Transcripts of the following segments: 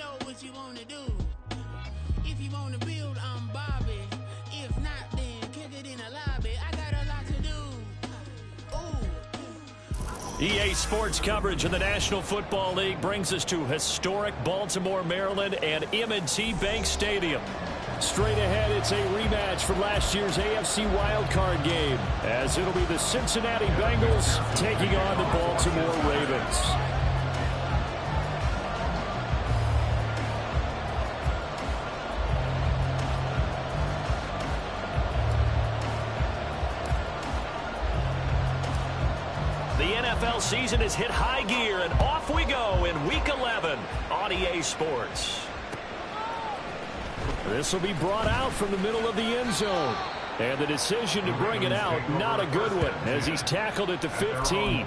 know what you want to do. If you want to build, I'm Bobby. If not, then kick it in the lobby. I got a lot to do. Ooh. EA Sports coverage of the National Football League brings us to historic Baltimore, Maryland, and M&T Bank Stadium. Straight ahead, it's a rematch from last year's AFC wildcard game, as it'll be the Cincinnati Bengals taking on the Baltimore Ravens. The NFL season has hit high gear, and off we go in Week 11 on EA Sports. This will be brought out from the middle of the end zone. And the decision to bring it out, not a good one, as he's tackled at the 15.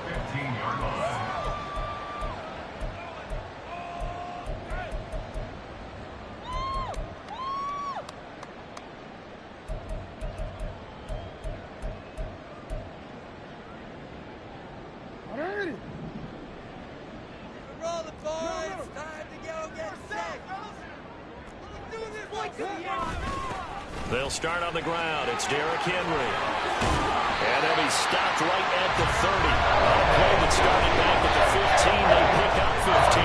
They'll start on the ground. It's Derrick Henry. And then he's stopped right at the 30. On a play that started back at the 15, they pick up 15.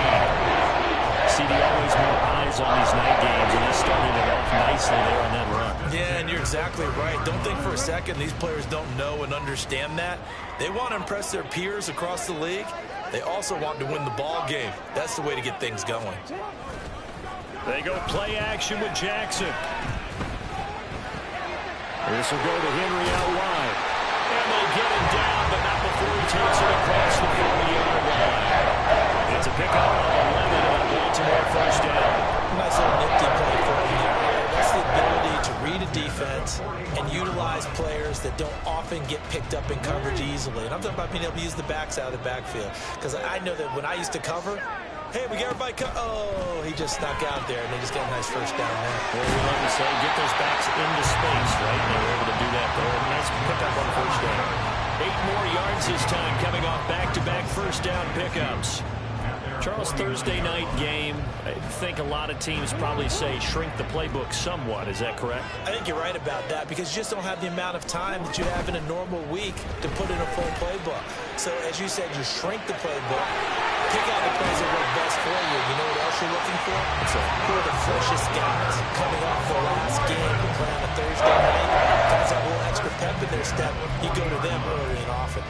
See, there always more eyes on these night games, and they're starting it off nicely there on that run. Yeah, and you're exactly right. Don't think for a second these players don't know and understand that. They want to impress their peers across the league. They also want to win the ball game. That's the way to get things going. They go play action with Jackson. This will go to Henry out wide. And they get him down, but not before he takes it across the 40-yard line. It's a pickup on 11 on a Baltimore first down. Nice little nifty play for him here. That's the ability to read a defense and utilize players that don't often get picked up in coverage easily. And I'm talking about being able to use the backs out of the backfield. Because I know that when I used to cover, hey, we got everybody oh, he just snuck out there, and they just got a nice first down there. Well, we love to say, get those backs into space, right? They were able to do that there. Nice pickup on first down. 8 more yards this time, coming off back-to-back first down pickups. Charles, Thursday night game, I think a lot of teams probably say shrink the playbook somewhat. Is that correct? I think you're right about that, because you just don't have the amount of time that you have in a normal week to put in a full playbook. So, as you said, you shrink the playbook. Pick out the plays that work best for you. You know what else you're looking for? Who are the freshest guys coming off the last game to play on a Thursday night? Guys have a little extra pep in their step. You go to them early and often.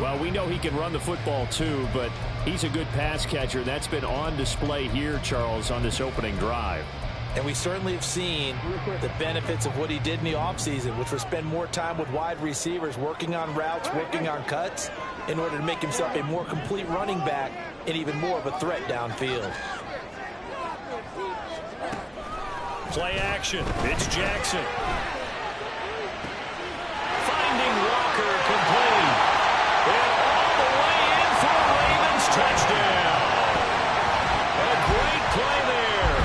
Well, we know he can run the football too, but he's a good pass catcher. That's been on display here, Charles, on this opening drive. And we certainly have seen the benefits of what he did in the offseason, which was spend more time with wide receivers, working on routes, working on cuts, in order to make himself a more complete running back and even more of a threat downfield. Play action. It's Jackson. Finding Walker complete. And all the way in for a Ravens touchdown. A great play there.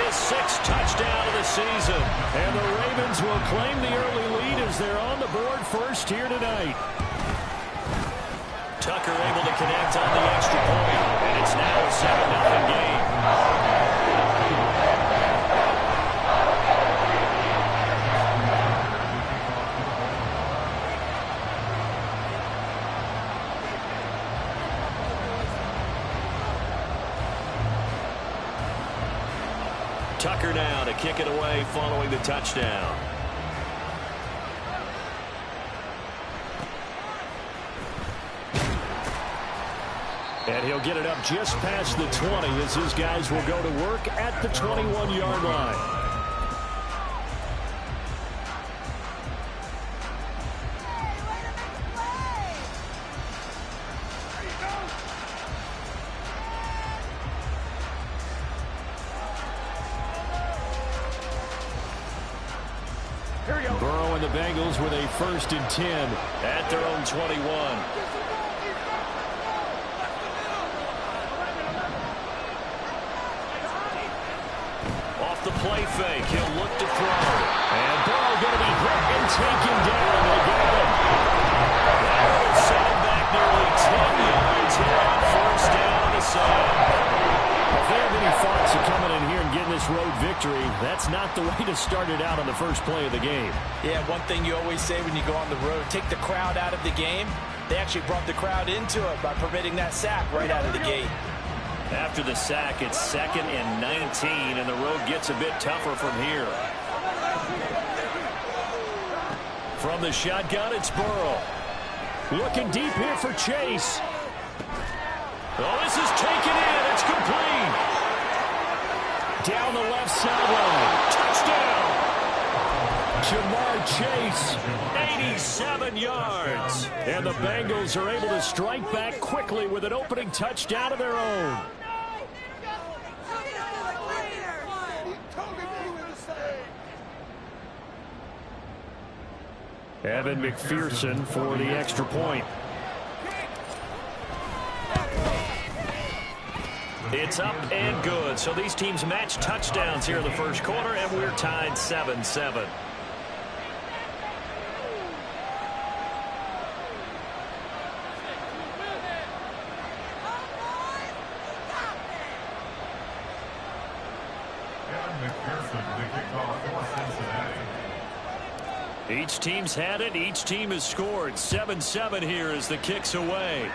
His 6th touchdown of the season. And the Ravens will claim the early lead as they're on the board first here tonight. Tucker able to connect on the extra point. And it's now a 7-0 game. Tucker now to kick it away following the touchdown. And he'll get it up just past the 20 as his guys will go to work at the 21-yard line. Burrow and the Bengals with a 1st and 10 at their own 21. Off the play fake, he'll look to throw. And Burrow going to be hit and taken down. They get him. That will set him back nearly 10 yards here on 1st down on the side. If they have any this road victory. That's not the way to start it out on the first play of the game. Yeah, one thing you always say when you go on the road, take the crowd out of the game. They actually brought the crowd into it by permitting that sack right out of the gate. After the sack, it's 2nd and 19, and the road gets a bit tougher from here. From the shotgun, it's Burrow. Looking deep here for Chase. Oh, this is taken in. It's complete. Down the left sideline. Touchdown. Jamar Chase, 87 yards. And the Bengals are able to strike back quickly with an opening touchdown of their own. Evan McPherson for the extra point. It's up and good. So these teams match touchdowns here in the first quarter, and we're tied 7-7. Each team's had it. Each team has scored. 7-7 here as the kick's away.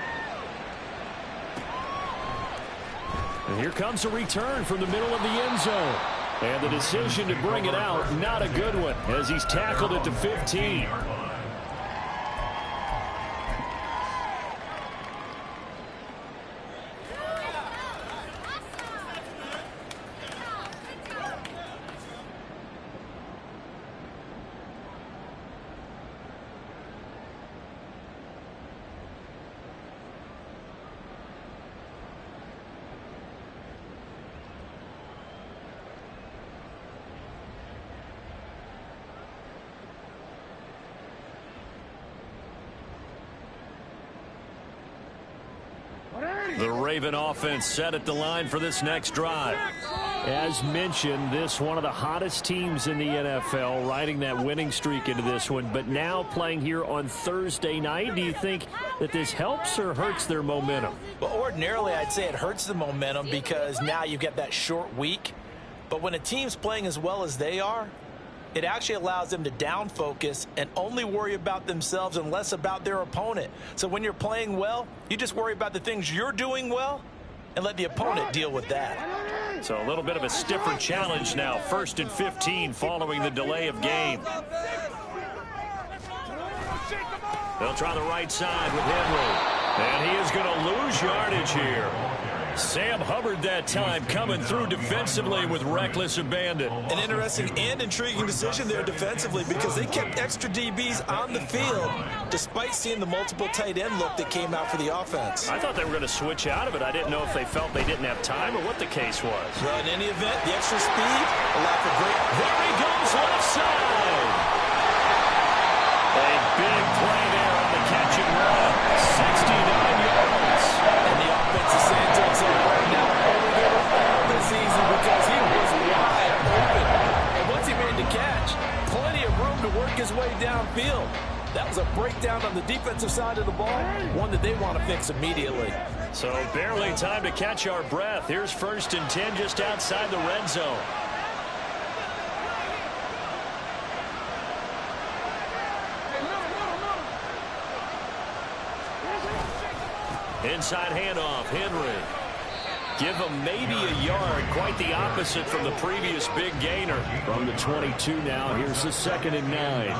And here comes a return from the middle of the end zone. And the decision to bring it out, not a good one, as he's tackled it to 15. The Raven offense set at the line for this next drive. As mentioned, this one of the hottest teams in the NFL, riding that winning streak into this one, but now playing here on Thursday night. Do you think that this helps or hurts their momentum? Well, ordinarily, I'd say it hurts the momentum because now you get that short week. But when a team's playing as well as they are, it actually allows them to down focus and only worry about themselves and less about their opponent. So when you're playing well, you just worry about the things you're doing well and let the opponent deal with that. So a little bit of a stiffer challenge now. 1st and 15 following the delay of game. They'll try the right side with Henry. And he is going to lose yardage here. Sam Hubbard that time coming through defensively with reckless abandon. An interesting and intriguing decision there defensively because they kept extra DBs on the field despite seeing the multiple tight end look that came out for the offense. I thought they were going to switch out of it. I didn't know if they felt they didn't have time or what the case was. Well, in any event, the extra speed allowed for great. There he goes left side. A big play there on the catch and run. 69 yards. And the offense is saying to himself right now, only get a fall this season because he was wide open. And once he made the catch, plenty of room to work his way downfield. That was a breakdown on the defensive side of the ball, one that they want to fix immediately. So barely time to catch our breath. Here's 1st and 10 just outside the red zone. Inside handoff, Henry. Give him maybe a yard, quite the opposite from the previous big gainer. From the 22 now, here's the 2nd and 9.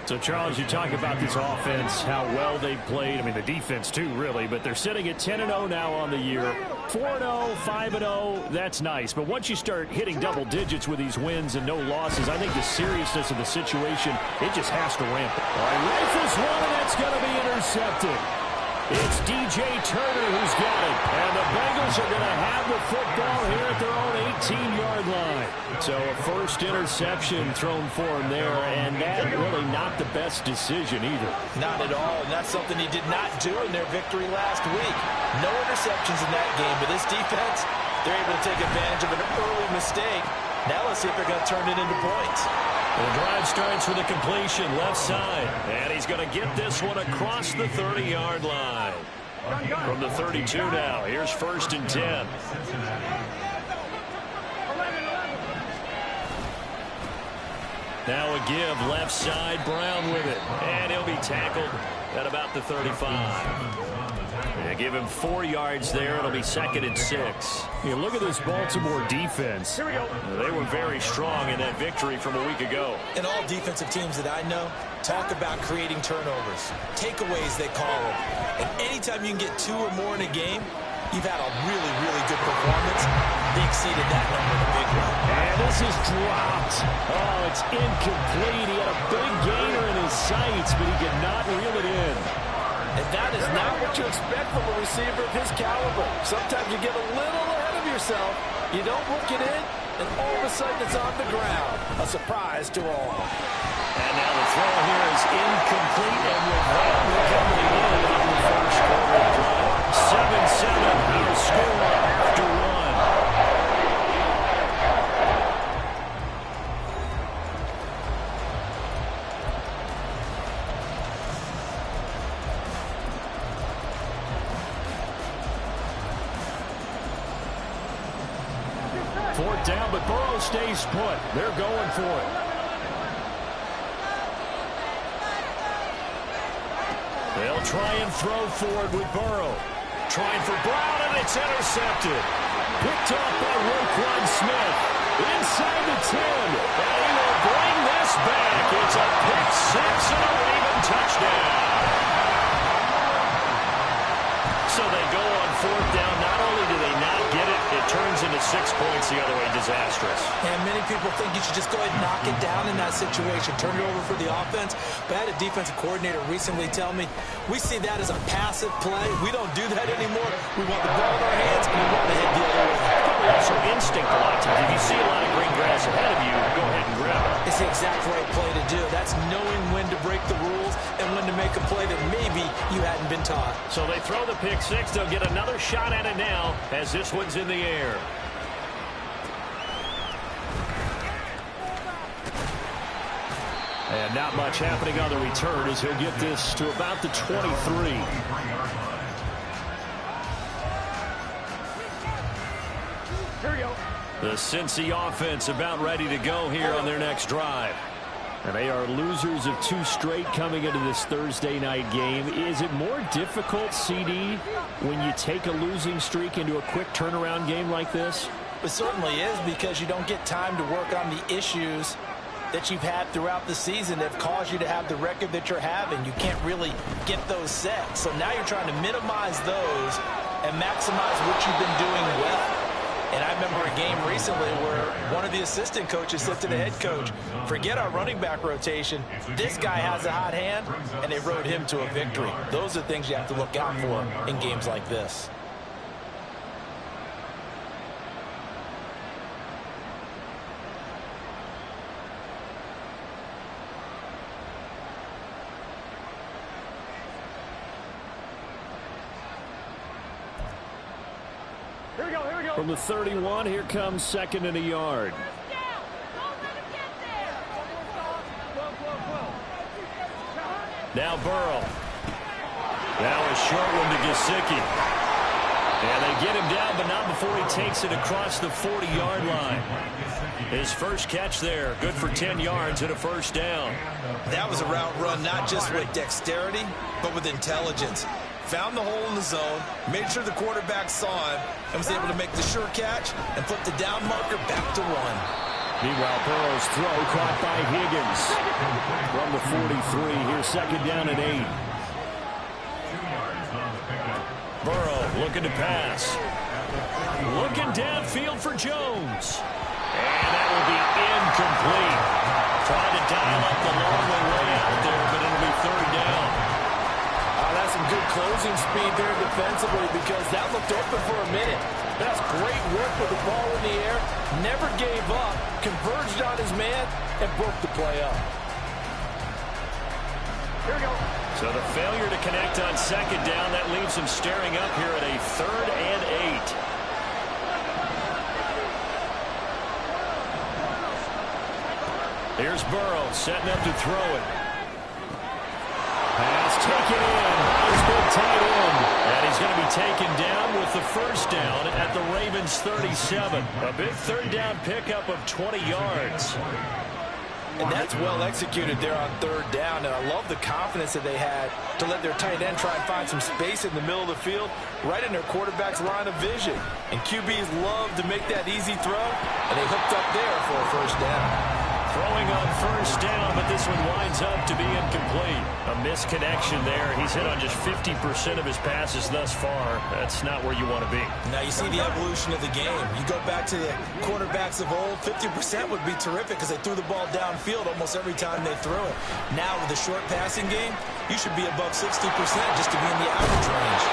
So, Charles, you talk about this offense, how well they've played. I mean, the defense, too, really. But they're sitting at 10-0 now on the year. 4-0, 5-0, that's nice. But once you start hitting double digits with these wins and no losses, I think the seriousness of the situation, it just has to ramp. All right, rifles one, and that's going to be intercepted. It's DJ Turner who's got it. And the Bengals are going to have the football here at their own 18-yard line. So a first interception thrown for him there, and that really not the best decision either. Not at all, and that's something he did not do in their victory last week. No interceptions in that game, but this defense, they're able to take advantage of an early mistake. Now let's see if they're going to turn it into points. The drive starts with a completion left side. And he's going to get this one across the 30-yard line. From the 32 now, here's 1st and 10. Now a give left side, Brown with it. And he'll be tackled at about the 35. They give him 4 yards there. It'll be 2nd and 6. You look at this Baltimore defense. Here we go. They were very strong in that victory from a week ago. And all defensive teams that I know talk about creating turnovers. Takeaways, they call them. And anytime you can get 2 or more in a game, you've had a really, really good performance. They exceeded that number in a big way. And this is dropped. Oh, it's incomplete. He had a big gainer in his sights, but he could not reel it in. And that is not what you expect from a receiver of his caliber. Sometimes you get a little ahead of yourself. You don't look it in, and all of a sudden it's on the ground. A surprise to all. And now the throw here is incomplete, and with that, we're coming in on the first quarter drive. 7-7, our score after 1. Fourth down, but Burrow stays put. They're going for it. They'll try and throw forward with Burrow. Trying for Brown, and it's intercepted. Picked off by Roquan Smith. Inside the 10. And he will bring this back. It's a pick 6 and a Raven touchdown. So they go on 4th down. Not only do they not get it, it turns into 6 points the other way. Disastrous. And many people think you should just go ahead and knock it down in that situation. Turn it over for the offense. But I had a defensive coordinator recently tell me, we see that as a passive play. We don't do that anymore. We want the ball in our hands, and we want to head the other way. Probably also instinct a lot of times. If you see a lot of green grass ahead of you, go ahead and grab it. It's the exact right play to do. That's knowing when to break the rules and when to make a play that maybe you hadn't been taught. So they throw the pick 6. They'll get another shot at it now as this one's in the air. And not much happening on the return as he'll get this to about the 23. Here we go. The Cincy offense about ready to go here on their next drive. And they are losers of 2 straight coming into this Thursday night game. Is it more difficult, CD, when you take a losing streak into a quick turnaround game like this? It certainly is, because you don't get time to work on the issues that you've had throughout the season that have caused you to have the record that you're having. You can't really get those set. So now you're trying to minimize those and maximize what you've been doing well. And I remember a game recently where one of the assistant coaches said to the head coach, forget our running back rotation. This guy has a hot hand, and they rode him to a victory. Those are things you have to look out for in games like this. From the 31, here comes 2nd and a yard. Now Burrow. Now a short one to Gesicki. And they get him down, but not before he takes it across the 40-yard line. His first catch there, good for 10 yards and a first down. That was a route run not just with dexterity, but with intelligence. Found the hole in the zone, made sure the quarterback saw him, and was able to make the sure catch and flip the down marker back to 1. Meanwhile, Burrow's throw caught by Higgins. From the 43, here's 2nd down and 8. Burrow looking to pass. Looking downfield for Jones. And that will be incomplete. Trying to dial up the long way out there, but it'll be 3rd down. That's some good closing speed there defensively, because that looked open for a minute. That's great work with the ball in the air. Never gave up, converged on his man, and broke the play up. Here we go. So the failure to connect on 2nd down, that leaves him staring up here at a 3rd and 8. Here's Burrow setting up to throw it. Pass taken in. He's been tight end. And he's going to be taken down with the first down at the Ravens 37. A big 3rd down pickup of 20 yards. And that's well executed there on third down. And I love the confidence that they had to let their tight end try and find some space in the middle of the field, right in their quarterback's line of vision. And QBs love to make that easy throw, and they hooked up there for a first down. Throwing on first down, but this one winds up to be incomplete. A misconnection there. He's hit on just 50% of his passes thus far. That's not where you want to be. Now you see the evolution of the game. You go back to the quarterbacks of old, 50% would be terrific because they threw the ball downfield almost every time they threw it. Now with the short passing game, you should be above 60% just to be in the average range.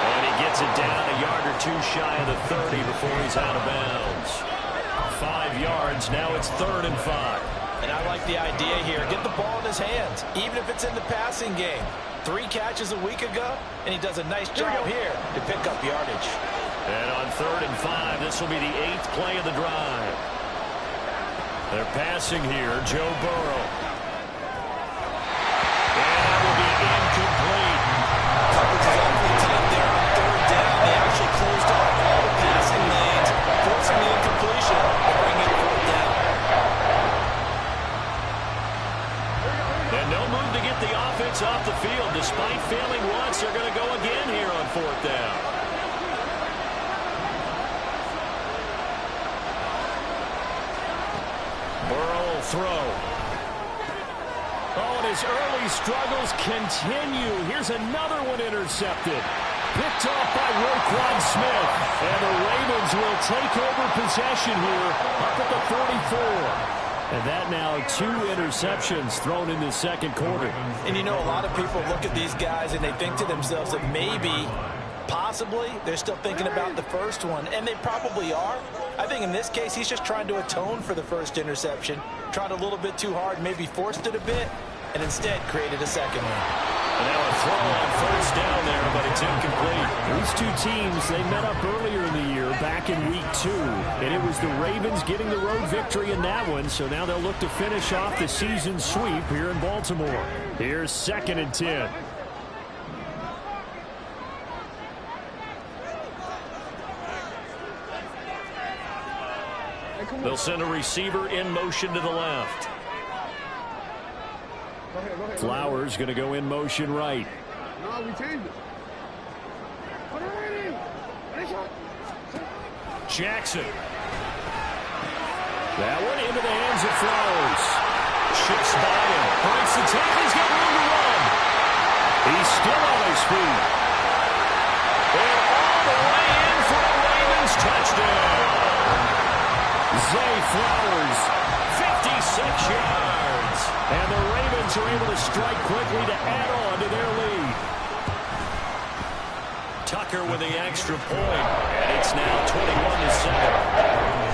And he gets it down a yard or two shy of the 30 before he's out of bounds. 5 yards. Now it's 3rd and 5. And I like the idea here. Get the ball in his hands, even if it's in the passing game. 3 catches a week ago, and he does a nice job here to pick up yardage. And on 3rd and 5, this will be the 8th play of the drive. They're passing here, Joe Burrow. And that will be incomplete. Coverage is awfully tight there on 3rd down. They actually closed off all the passing lanes, forcing the incompletion and bringing 4th down. And no move to get the offense off the field. Despite failing once, they're going to go again here on 4th down. Burrow will throw. Oh, and his early struggles continue. Here's another one intercepted. Picked off by Roquan Smith. And the Ravens will take over possession here up at the 44. And that now 2 interceptions thrown in the second quarter. And you know, a lot of people look at these guys and they think to themselves that maybe, possibly, they're still thinking about the first one. And they probably are. I think in this case, he's just trying to atone for the first interception. Tried a little bit too hard, maybe forced it a bit, and instead created a second one. And now a throw on first down there, but it's incomplete. These 2 teams, they met up earlier in the year, back in week 2. And it was the Ravens getting the road victory in that one, so now they'll look to finish off the season sweep here in Baltimore. Here's 2nd and 10. They'll send a receiver in motion to the left. Flowers going to go in motion right. No, we changed it. Jackson. That one into the hands of Flowers. Shifts by him. Breaks the tackle. He's got room to run. He's still on his feet. And all the way in for a Ravens touchdown. Zay Flowers, 56 yards. And the Ravens are able to strike quickly to add on to their lead. Tucker with the extra point. And it's now 21-7.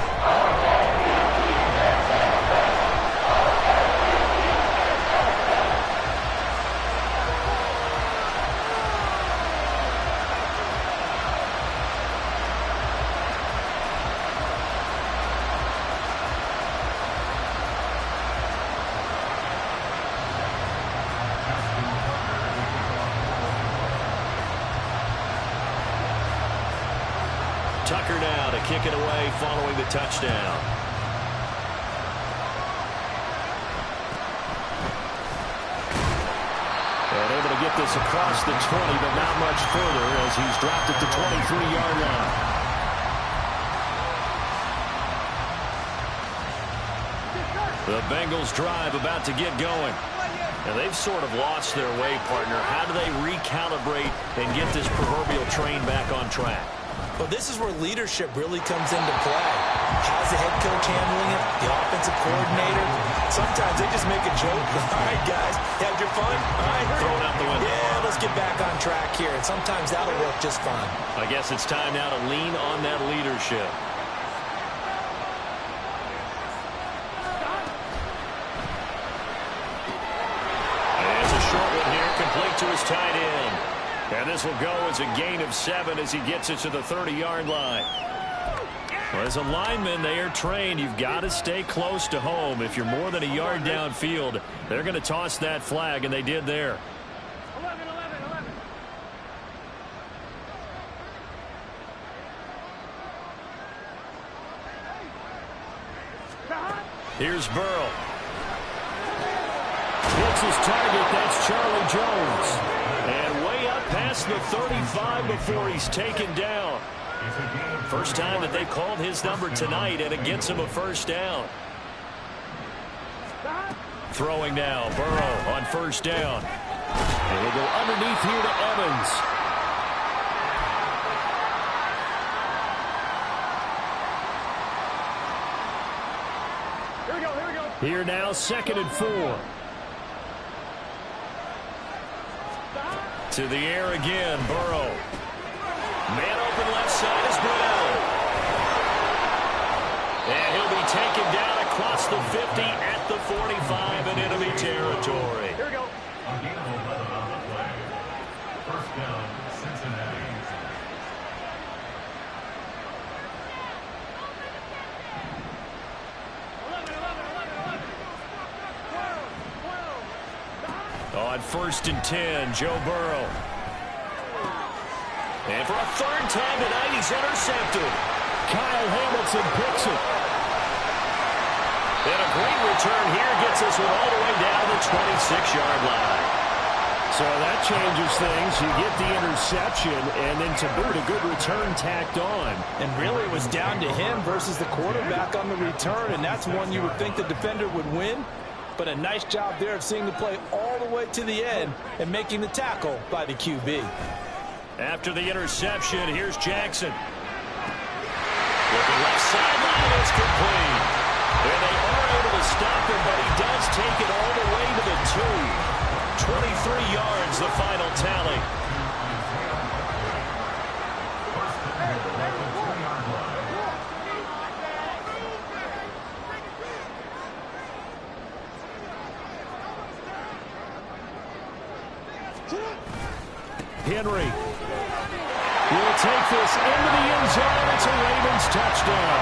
Tucker now to kick it away following the touchdown. And able to get this across the 20, but not much further as he's dropped at the 23-yard line. The Bengals drive about to get going. And they've sort of lost their way, partner. How do they recalibrate and get this proverbial train back on track? Well, this is where leadership really comes into play. How's the head coach handling it? The offensive coordinator? Sometimes they just make a joke. All right, guys, you had your fun? All right, throw it out the window. Yeah, let's get back on track here. And sometimes that'll work just fine. I guess it's time now to lean on that leadership. And it's a short one here, complete to his tight end. And this will go as a gain of 7 as he gets it to the 30-yard line. Well, as a lineman, they are trained. You've got to stay close to home. If you're more than a yard downfield, they're going to toss that flag, and they did there. 11. Here's Burrow. has his target. That's Charlie Jones. And way up past the 35 before he's taken down. First time that they called his number tonight, and it gets him a first down. Throwing now, Burrow on first down. And he'll go underneath here to Evans. Here now, 2nd and 4. To the air again, Burrow. Man open left side is Brown. And he'll be taken down across the 50 at the 45 in enemy territory. Here we go. First down, Cincinnati. On 1st and 10, Joe Burrow. And for a 3rd time tonight, he's intercepted. Kyle Hamilton picks it. And a great return here gets us all the way down the 26-yard line. So that changes things. You get the interception, and then to boot, a good return tacked on. And really it was down to him versus the quarterback on the return, and that's one you would think the defender would win. But a nice job there of seeing the play all the way to the end and making the tackle by the QB. After the interception, here's Jackson. Looking left sideline, it's complete. And they are able to stop him, but he does take it all the way to the 2. 23 yards, the final tally. Henry will take this into the end zone. It's a Ravens touchdown.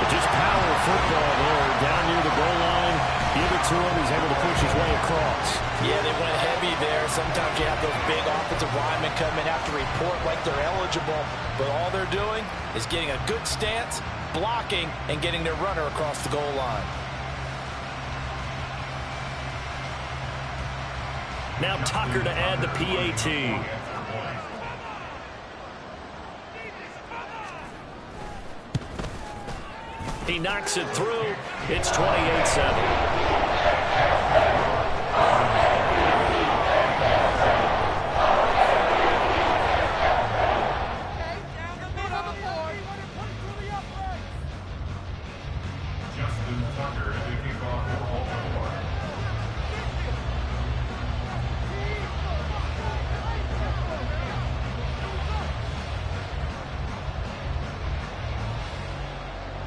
But just power football there down near the goal line. Give it to him. He's able to push his way across. Yeah, they went heavy there. Sometimes you have those big offensive linemen come in, have to report like they're eligible. But all they're doing is getting a good stance, blocking, and getting their runner across the goal line. Now Tucker to add the PAT. He knocks it through. It's 28-7.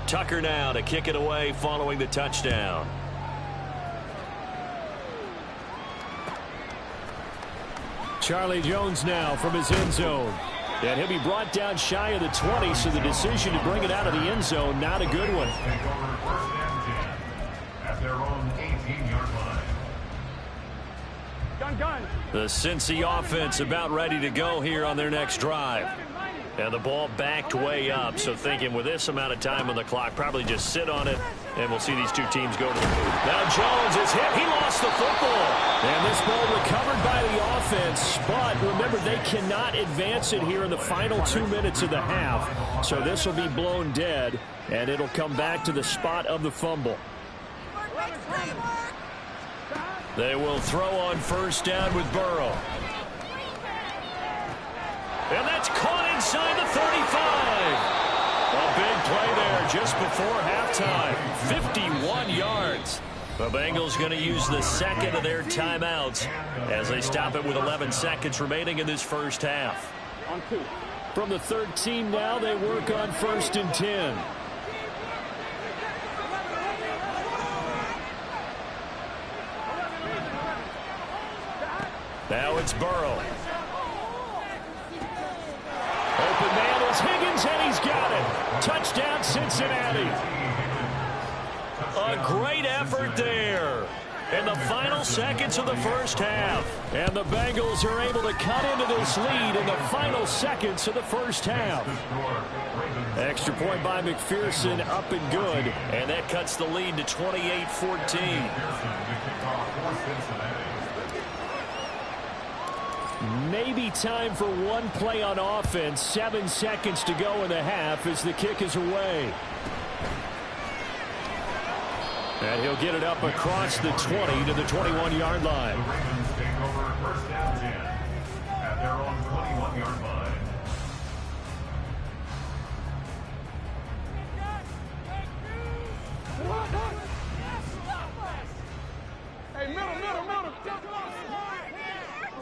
Tucker now to kick it away following the touchdown. Charlie Jones now from his end zone. And he'll be brought down shy of the 20, so the decision to bring it out of the end zone, not a good one. At their own 18-yard line. Gun. The Cincy offense about ready to go here on their next drive. And the ball backed way up, so thinking with this amount of time on the clock, probably just sit on it, and we'll see these two teams go to the booth. Now Jones is hit. He lost the football. And this ball recovered by the offense, but remember, they cannot advance it here in the final 2 minutes of the half. So this will be blown dead, and it'll come back to the spot of the fumble. They will throw on first down with Burrow. And that's caught inside the 35. A big play there just before halftime. 51 yards. The Bengals going to use the second of their timeouts as they stop it with 11 seconds remaining in this first half. On 2. From the 13 now, they work on 1st and 10. Now it's Burrow. Open man is Higgins, and he's got it. Touchdown, Cincinnati. A great effort there in the final seconds of the first half. And the Bengals are able to cut into this lead in the final seconds of the first half. Extra point by McPherson, up and good. And that cuts the lead to 28-14. Maybe time for one play on offense. 7 seconds to go in the half as the kick is away. And he'll get it up across the 20 to the 21-yard line. The Ravens take over first down 10 at their own 21-yard line. Hey, middle.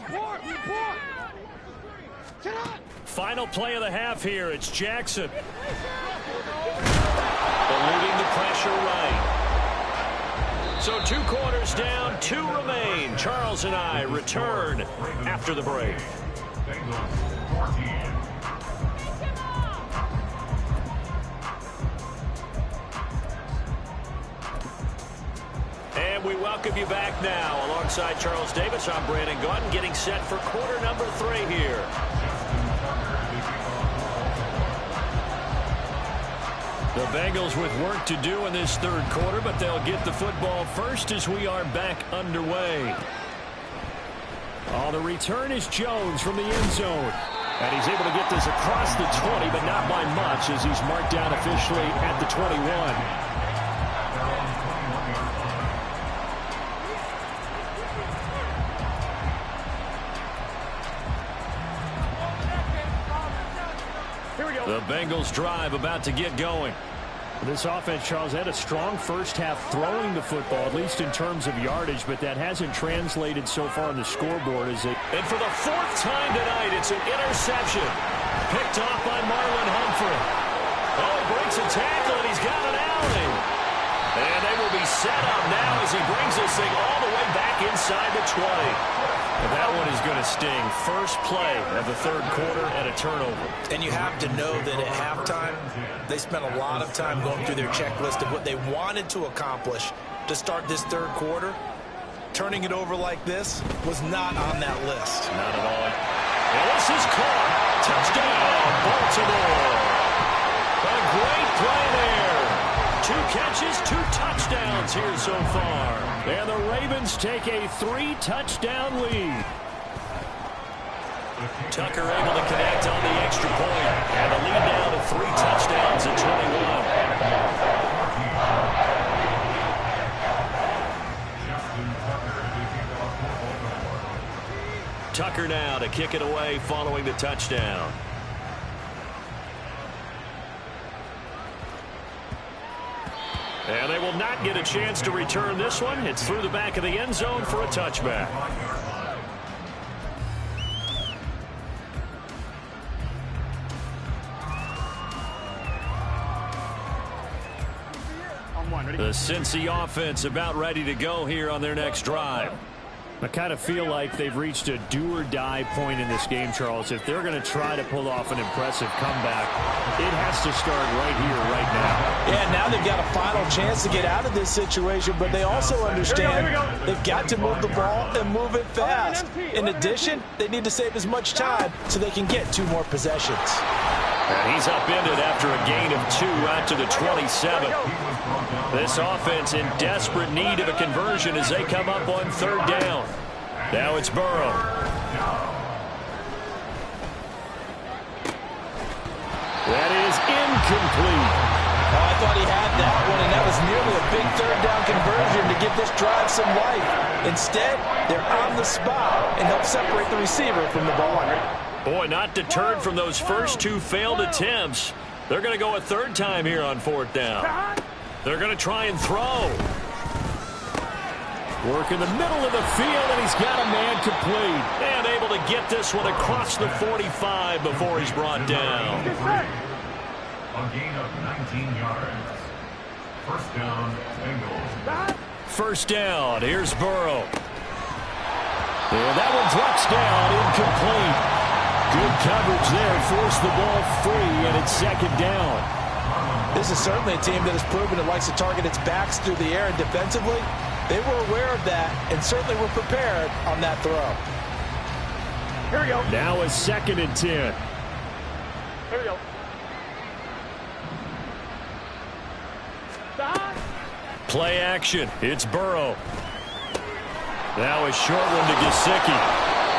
Report. Final play of the half here. It's Jackson. Eluding the pressure right. So 2 quarters down, 2 remain. Charles and I return after the break. Bengals 14. And we welcome you back now. Alongside Charles Davis, I'm Brandon Gaudin, getting set for quarter number 3 here. The Bengals with work to do in this 3rd quarter, but they'll get the football first as we are back underway. The return is Jones from the end zone. And he's able to get this across the 20, but not by much as he's marked down officially at the 21. The Bengals drive about to get going. This offense, Charles, had a strong first half throwing the football, at least in terms of yardage, but that hasn't translated so far on the scoreboard. And for the 4th time tonight, it's an interception. Picked off by Marlon Humphrey. He breaks a tackle, and he's got an alley. And they will be set up now as he brings this thing all the way back inside the 20. And that one is going to sting. First play of the 3rd quarter and a turnover. And you have to know that at halftime, they spent a lot of time going through their checklist of what they wanted to accomplish to start this 3rd quarter. Turning it over like this was not on that list. Not at all. And this is caught. Touchdown, Baltimore. A great play there. 2 catches, 2 touchdowns here so far. And the Ravens take a 3-touchdown lead. Tucker able to connect on the extra point. And the lead down to 3 touchdowns at 21. Tucker now to kick it away following the touchdown. And they will not get a chance to return this one. It's through the back of the end zone for a touchback. The Cincy offense about ready to go here on their next drive. I kind of feel like they've reached a do-or-die point in this game, Charles. If they're going to try to pull off an impressive comeback, it has to start right here, right now. Yeah, now they've got a final chance to get out of this situation, but they also understand they've got to move the ball and move it fast. In addition, they need to save as much time so they can get 2 more possessions. And he's upended after a gain of 2 out to the 27. This offense in desperate need of a conversion as they come up on 3rd down. Now it's Burrow. That is incomplete. I thought he had that one, and that was nearly a big 3rd down conversion to give this drive some life. Instead, they're on the spot and help separate the receiver from the ball. Boy, not deterred from those first 2 failed attempts. They're going to go a 3rd time here on 4th down. They're going to try and throw. Work in the middle of the field, and he's got a man complete. And able to get this one across the 45 before he's brought down. A gain of 19 yards. First down, Bengals. First down, here's Burrow. And that one drops down, incomplete. Good coverage there, forced the ball free, and it's 2nd down. This is certainly a team that has proven it likes to target its backs through the air, and defensively, they were aware of that and certainly were prepared on that throw. Here we go. Now a 2nd and 10. Here we go. Play action. It's Burrow. Now a short one to Gesicki.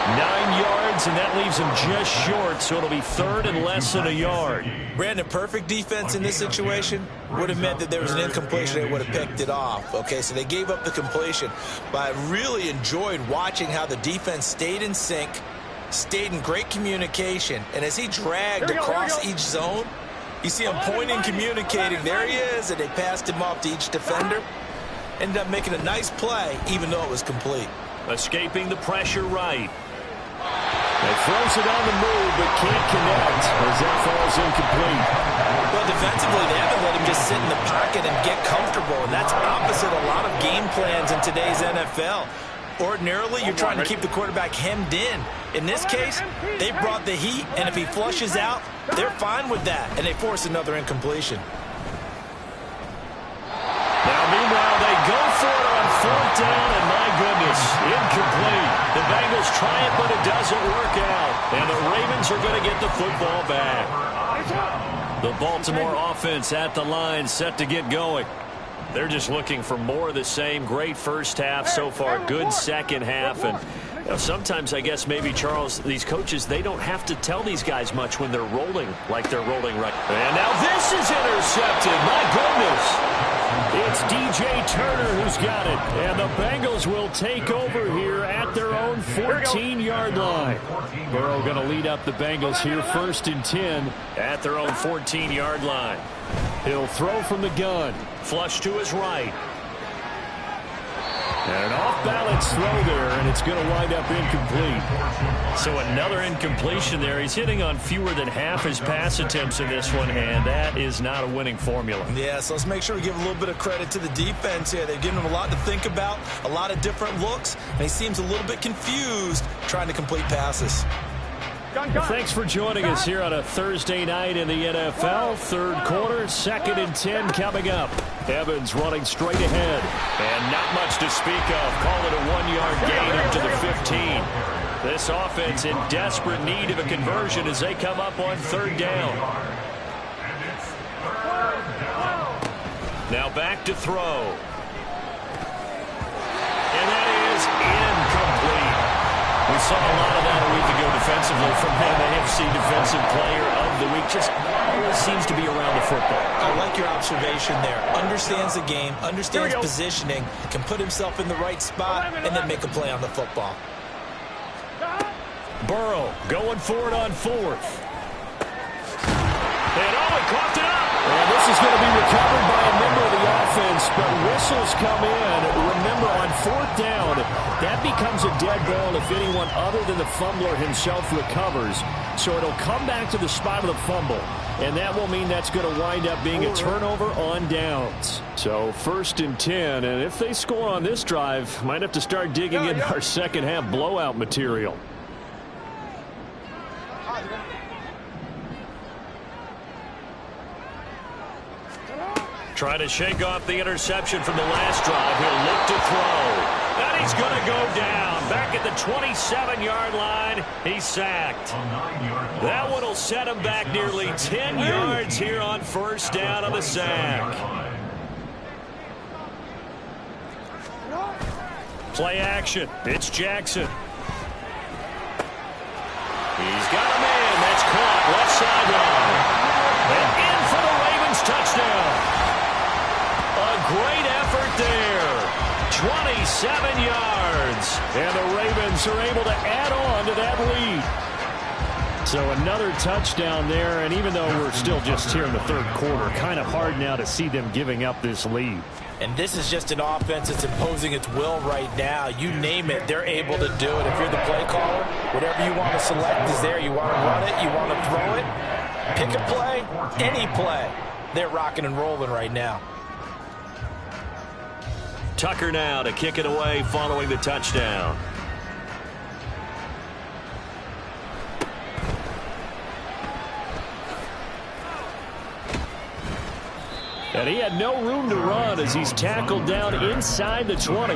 9 yards, and that leaves him just short, so it'll be third and less than a yard. Brandon, perfect defense in this situation would have meant that there was an incompletion. They would have picked it off. Okay, so they gave up the completion. But I really enjoyed watching how the defense stayed in sync, stayed in great communication, and as he dragged across each zone, you see him pointing, communicating. There he is, and they passed him off to each defender. Ended up making a nice play, even though it was complete. Escaping the pressure right. He throws it on the move, but can't connect as that falls incomplete. Well, defensively, they haven't let him just sit in the pocket and get comfortable, and that's opposite a lot of game plans in today's NFL. Ordinarily, you're trying to keep the quarterback hemmed in. In this case, they brought the heat, and if he flushes out, they're fine with that, and they force another incompletion. Now, meanwhile, they go for it on fourth down, and my goodness, incomplete. The Bengals try it, but it doesn't work out. And the Ravens are going to get the football back. The Baltimore offense at the line, set to get going. They're just looking for more of the same. Great first half so far, good second half. And you know, sometimes, I guess, maybe, Charles, these coaches, they don't have to tell these guys much when they're rolling like they're rolling right. And now this is intercepted. My goodness. It's DJ Turner who's got it. And the Bengals will take over here at their own 14-yard line. Burrow going to lead up the Bengals here, 1st and 10 at their own 14-yard line. He'll throw from the gun. Flush to his right. And an off-balance throw there, and it's going to wind up incomplete. So another incompletion there. He's hitting on fewer than half his pass attempts in this one, and that is not a winning formula. Yeah, so let's make sure we give a little bit of credit to the defense here. They've given him a lot to think about, a lot of different looks, and he seems a little bit confused trying to complete passes. Well, thanks for joining us here on a Thursday night in the NFL. Third quarter, 2nd and 10 coming up. Evans running straight ahead. And not much to speak of. Call it a 1-yard gain up to the 15. This offense in desperate need of a conversion as they come up on 3rd down. Now back to throw. And that is incomplete. We saw a lot of that a week ago defensively from him, AFC Defensive Player of the Week. Just always seems to be around the football. I like your observation there. Understands the game, understands positioning, can put himself in the right spot, and then make a play on the football. Burrow going for it on 4th. And he coughed it up. And this is going to be recovered by a member of the offense, but whistles come in. Remember, on 4th down, that becomes a dead ball if anyone other than the fumbler himself recovers. So it'll come back to the spot of the fumble, and that will mean that's going to wind up being a turnover on downs. So 1st and 10, and if they score on this drive, might have to start digging in our second half blowout material. Trying to shake off the interception from the last drive. He'll look to throw. And he's going to go down. Back at the 27-yard line. He's sacked. That one will set him back nearly 10 yards here on 1st down on the sack. Play action. It's Jackson. He's got a man. That's caught. Left sideline. And in for the Ravens touchdown. A great effort there. 27 yards. And the Ravens are able to add on to that lead. So another touchdown there, and even though we're still just here in the 3rd quarter, kind of hard now to see them giving up this lead. And this is just an offense that's imposing its will right now. You name it, they're able to do it. If you're the play caller, whatever you want to select is there. You want to run it, you want to throw it, pick a play, any play. They're rocking and rolling right now. Tucker now to kick it away following the touchdown. And he had no room to run as he's tackled down inside the 20.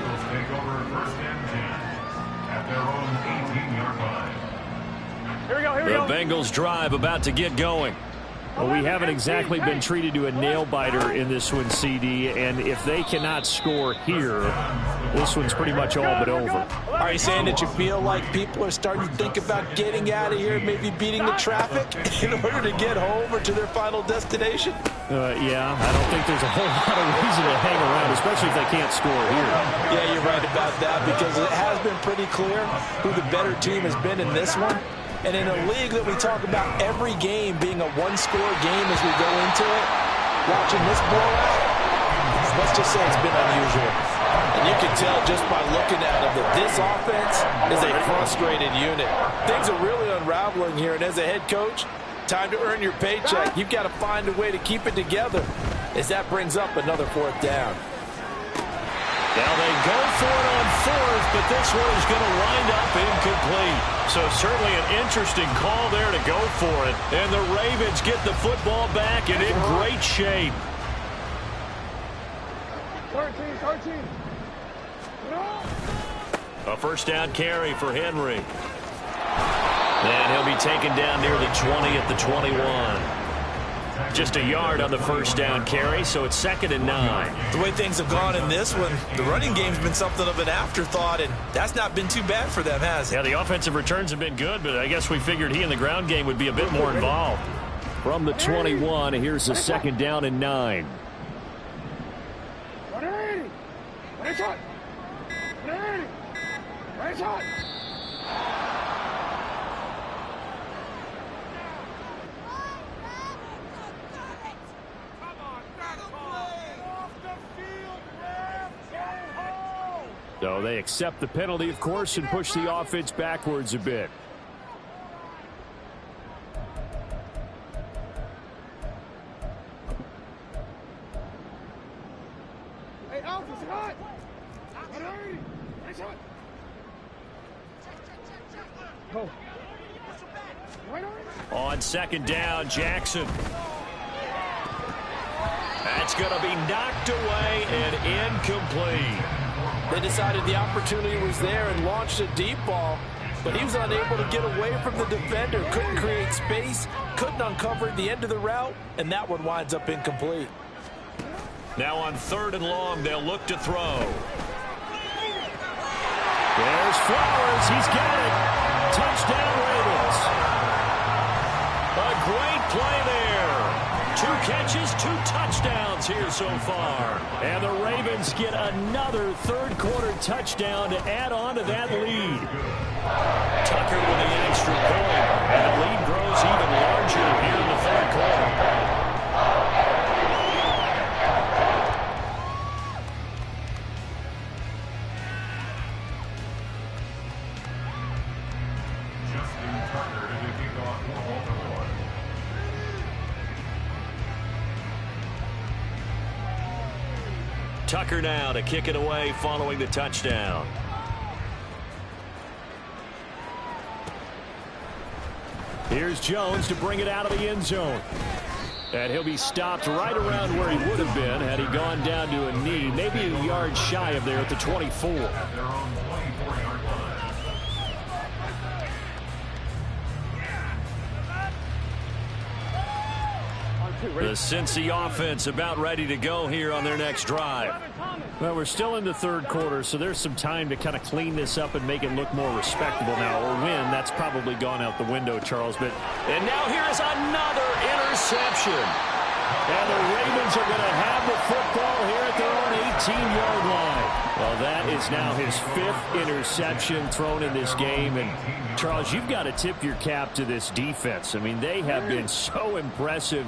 Here we go. The Bengals drive about to get going. Well, we haven't exactly been treated to a nail-biter in this one, CD, and if they cannot score here, this one's pretty much all but over. Are you saying that you feel like people are starting to think about getting out of here, maybe beating the traffic in order to get home or to their final destination? Yeah, I don't think there's a whole lot of reason to hang around, especially if they can't score here. Yeah, you're right about that, because it has been pretty clear who the better team has been in this one. And in a league that we talk about every game being a one-score game as we go into it, watching this blowout, let's just say it's been unusual. And you can tell just by looking at them that this offense is a frustrated unit. Things are really unraveling here, and as a head coach, time to earn your paycheck. You've got to find a way to keep it together as that brings up another 4th down. Now they go for it on 4th, but this one is going to wind up incomplete. So certainly an interesting call there to go for it. And the Ravens get the football back and in great shape. 13. A first down carry for Henry. And he'll be taken down near the 20 at the 21. Just a yard on the first down carry, so it's 2nd and 9. The way things have gone in this one, the running game's been something of an afterthought, and that's not been too bad for them, has it? Yeah, the offensive returns have been good, but I guess we figured he in the ground game would be a bit more involved. From the 21, here's a 2nd down and 9. So they accept the penalty, of course, and push the offense backwards a bit. Hey, Alf, it's hot. Go. On 2nd down, Jackson. That's going to be knocked away and incomplete. They decided the opportunity was there and launched a deep ball, but he was unable to get away from the defender, couldn't create space, couldn't uncover the end of the route, and that one winds up incomplete. Now on 3rd and long, they'll look to throw. There's Flowers. He's got it. Touchdown, Ravens. A great play there. 2 catches, 2 touchdowns here so far. And the Ravens get another 3rd quarter touchdown to add on to that lead. Tucker with the extra point. And the lead grows even larger here in the 3rd quarter. Tucker now to kick it away following the touchdown. Here's Jones to bring it out of the end zone. And he'll be stopped right around where he would have been had he gone down to a knee, maybe a yard shy of there at the 24. The Cincy offense about ready to go here on their next drive. Well, we're still in the 3rd quarter, so there's some time to kind of clean this up and make it look more respectable now. Or win, that's probably gone out the window, Charles. And now here is another interception. And the Ravens are going to have the football here at their own 18-yard line. Well, that is now his 5th interception thrown in this game. And, Charles, you've got to tip your cap to this defense. I mean, they have been so impressive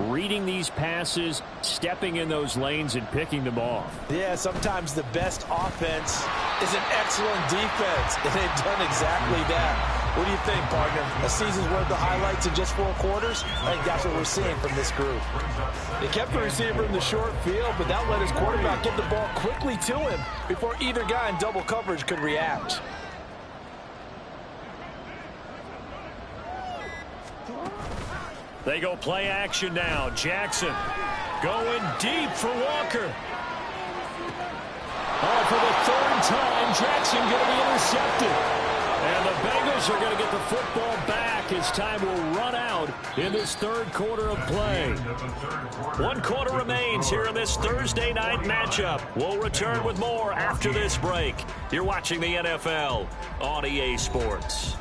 reading these passes, stepping in those lanes, and picking them off. Yeah, sometimes the best offense is an excellent defense, and they've done exactly that. What do you think, partner? A season's worth of highlights in just 4 quarters? I think that's what we're seeing from this group. They kept the receiver in the short field, but that let his quarterback get the ball quickly to him before either guy in double coverage could react. They go play action now. Jackson going deep for Walker. Oh, for the 3rd time, Jackson going to be intercepted. And the Bengals are going to get the football back his time will run out in this third quarter of play. 1 quarter remains here in this Thursday night matchup. We'll return with more after this break. You're watching the NFL on EA Sports.